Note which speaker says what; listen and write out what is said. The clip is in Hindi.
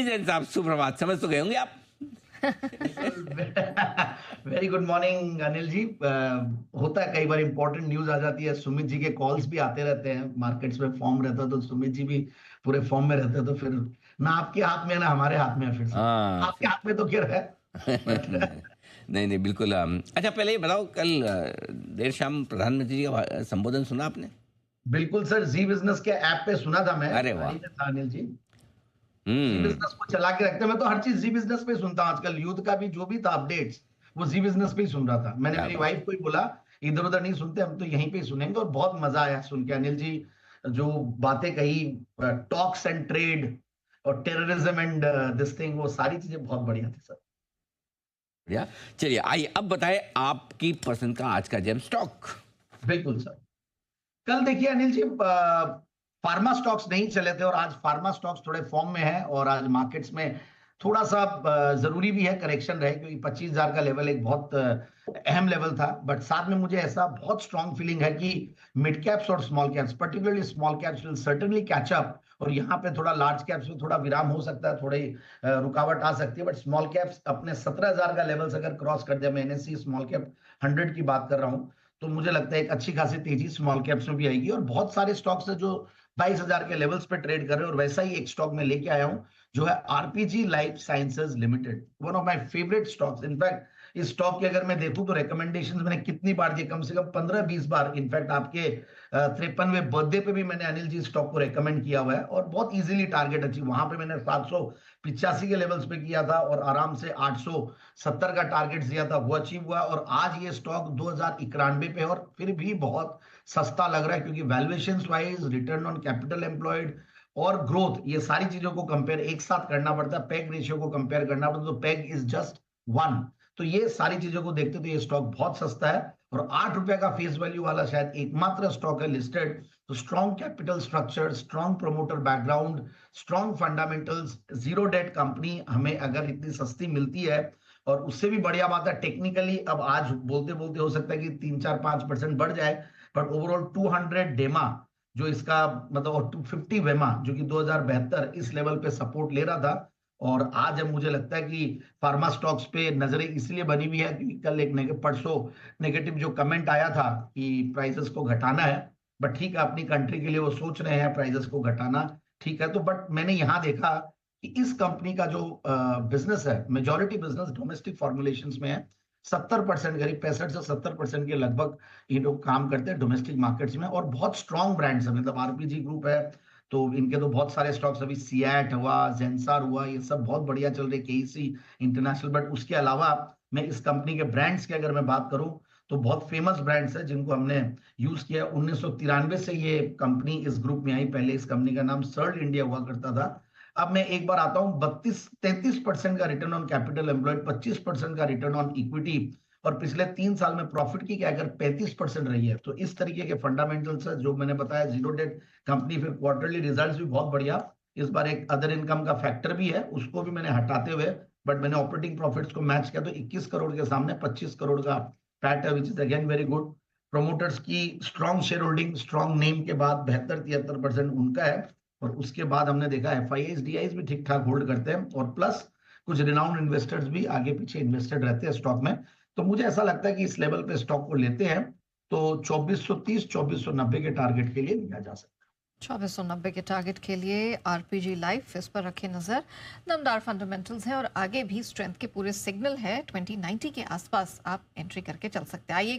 Speaker 1: जैन साहब सुप्रभात, समझ तो गए होंगे आप।
Speaker 2: Very good morning Anil ji. होता है कई बार इंपॉर्टेंट न्यूज आ जाती है, सुमित जी के कॉल्स भी आते रहते हैं, मार्केट्स में फॉर्म रहता है तो सुमित जी भी पूरे फॉर्म में रहते हैं, तो फिर ना आपके हाथ में ना हमारे हाथ में है। फिर से
Speaker 1: हाँ
Speaker 2: आपके हाथ में तो क्या है बट
Speaker 1: नहीं नहीं बिल्कुल। अच्छा पहले ये बताओ, कल देर शाम प्रधानमंत्री जी का संबोधन सुना आपने?
Speaker 2: बिल्कुल सर, जी बिजनेस के ऐप पे सुना था, मैं
Speaker 1: अरे वाह।
Speaker 2: गाड़ी में था अनिल जी। जी
Speaker 1: हम्म।
Speaker 2: बिजनेस को चला के रखते हैं, मैं तो हर चीज जी बिजनेस पे सुनता हूँ आजकल, यूथ का भी जो भी था अपडेट्स वो जी बिजनेस पे ही सुन रहा था। मैंने
Speaker 1: क्या
Speaker 2: मेरी
Speaker 1: बात।
Speaker 2: वाइफ को ही बोला इधर उधर नहीं सुनते, हम तो यहीं पे ही सुनेंगे, और बहुत मजा आया सुन के अनिल जी। जो बातें कही, टॉक्स एंड ट्रेड और टेररिज्म एंड दिस थिंग, वो सारी चीजें बहुत बढ़िया थी सर।
Speaker 1: बढ़िया। चलिए आइए अब बताएं आपकी पसंद का आज का जेम स्टॉक।
Speaker 2: बिल्कुल सर। कल देखिए अनिल जी, फार्मा स्टॉक्स नहीं चले थे और आज फार्मा स्टॉक्स थोड़े फॉर्म में है, और आज मार्केट्स में थोड़ा सा जरूरी भी है करेक्शन रहे, क्योंकि 25,000 का लेवल एक बहुत अहम लेवल था। बट साथ में मुझे ऐसा बहुत स्ट्रांग फीलिंग है कि मिड कैप्स और small caps, particularly small caps will certainly catch up, और यहाँ पे थोड़ा लार्ज कैप्स में थोड़ा विराम हो सकता है, थोड़ी रुकावट आ सकती है। बट स्मॉल कैप्स अपने 17,000 का लेवल अगर क्रॉस कर दिया, मैं एनएससी स्मॉल कैप 100 की बात कर रहा हूँ, तो मुझे लगता है एक अच्छी खासी तेजी स्मॉल कैप्स में भी आएगी। और बहुत सारे स्टॉक्स है जो 22,000 के लेवल्स पे ट्रेड कर रहे हैं, और वैसा ही एक स्टॉक में लेके आया हूं जो है RPG life sciences limited, one of my favourite stocks. In fact इस स्टॉक की अगर मैं देखूं तो रिकमेंडेशंस मैंने कितनी बार दिए, कम से कम 15-20 बार। इनफैक्ट आपके 53वें बर्थडे पे भी मैंने अनिल जी स्टॉक को रेकमेंड किया हुआ है, और बहुत इजीली टारगेट अचीव, वहां पे मैंने 785 के लेवल्स पे किया था और आराम से 870 का टारगेट दिया था, वो अचीव हुआ। और आज ये स्टॉक 2091 पे है, और फिर भी बहुत सस्ता लग रहा है, क्योंकि valuation wise, return on capital employed और ग्रोथ, ये सारी चीजों को कंपेयर एक साथ करना पड़ता है, पेग रेशियो को कंपेयर करना पड़ता है, तो पेग इज जस्ट 1। तो ये सारी चीजों को देखते तो ये स्टॉक बहुत सस्ता है, और 8 रुपए का फेस वैल्यू वाला शायद एकमात्र स्टॉक है लिस्टेड। तो strong capital structure, strong promoter background, strong fundamentals, zero debt company हमें अगर इतनी सस्ती मिलती है, और उससे भी बढ़िया बात है टेक्निकली, अब आज बोलते बोलते हो सकता है कि 3-4-5% बढ़ जाए, बट ओवरऑल 200 डेमा जो इसका मतलब, और 250 वेमा जो कि 2072 इस लेवल पे सपोर्ट ले रहा था। और आज अब मुझे लगता है कि फार्मा स्टॉक्स पे नजरें इसलिए बनी हुई है क्योंकि कल एक परसों नेगेटिव जो कमेंट आया था कि प्राइसेस को घटाना है, बट ठीक है अपनी कंट्री के लिए वो सोच रहे हैं प्राइसेस को घटाना, ठीक है। तो बट मैंने यहां देखा कि इस कंपनी का जो बिजनेस है, मेजोरिटी बिजनेस डोमेस्टिक फॉर्मुलेशंस में है। 70%, करीब 65 से 70% के लगभग ये लोग काम करते हैं डोमेस्टिक मार्केट्स में, और बहुत स्ट्रॉन्ग ब्रांड्स है, मतलब आरपीजी ग्रुप है, तो इनके तो बहुत सारे स्टॉक्स, अभी सियाट हुआ, जेंसार हुआ, ये सब बहुत बढ़िया चल रहे, केईसी इंटरनेशनल। बट उसके अलावा मैं इस कंपनी के ब्रांड्स की अगर मैं बात करूं, तो बहुत फेमस ब्रांड्स है जिनको हमने यूज किया। 1993 से ये कंपनी इस ग्रुप में आई, पहले इस कंपनी का नाम सर्ल इंडिया हुआ करता था। अब मैं एक बार आता हूं, 32-33% का रिटर्न ऑन कैपिटल एम्प्लॉयड, 25% का रिटर्न ऑन इक्विटी, और पिछले 3 साल में प्रॉफिट की क्या अगर 35% रही है, तो इस तरीके के फंडामेंटल्स है जो मैंने बताया, जीरो डेट कंपनी, फिर क्वार्टरली रिजल्ट्स भी बहुत बढ़िया। इस बार एक अदर इनकम का फैक्टर भी है, उसको भी मैंने हटाते हुए, बट मैंने ऑपरेटिंग प्रॉफिट्स को मैच किया, तो 21 करोड़ के सामने 25 करोड़ का पैट है, which is again very good. Promoters की strong shareholding, strong name के बाद 72-73% उनका है, और उसके बाद हमने देखा एफआईआईज डीआईज भी ठीक ठाक होल्ड करते हैं, और प्लस कुछ रिनाउंड इन्वेस्टर्स भी आगे पीछे इन्वेस्टेड रहते हैं स्टॉक में। तो मुझे ऐसा लगता है कि इस लेवल पे स्टॉक को लेते हैं तो 2430-2490 के टारगेट के लिए लिया जा सकता है।
Speaker 3: 2490 के टारगेट के लिए आरपीजी लाइफ, इस पर रखे नजर। दमदार फंडामेंटल्स है और आगे भी स्ट्रेंथ के पूरे सिग्नल है। 2090 के आसपास आप एंट्री करके चल सकते हैं। आइए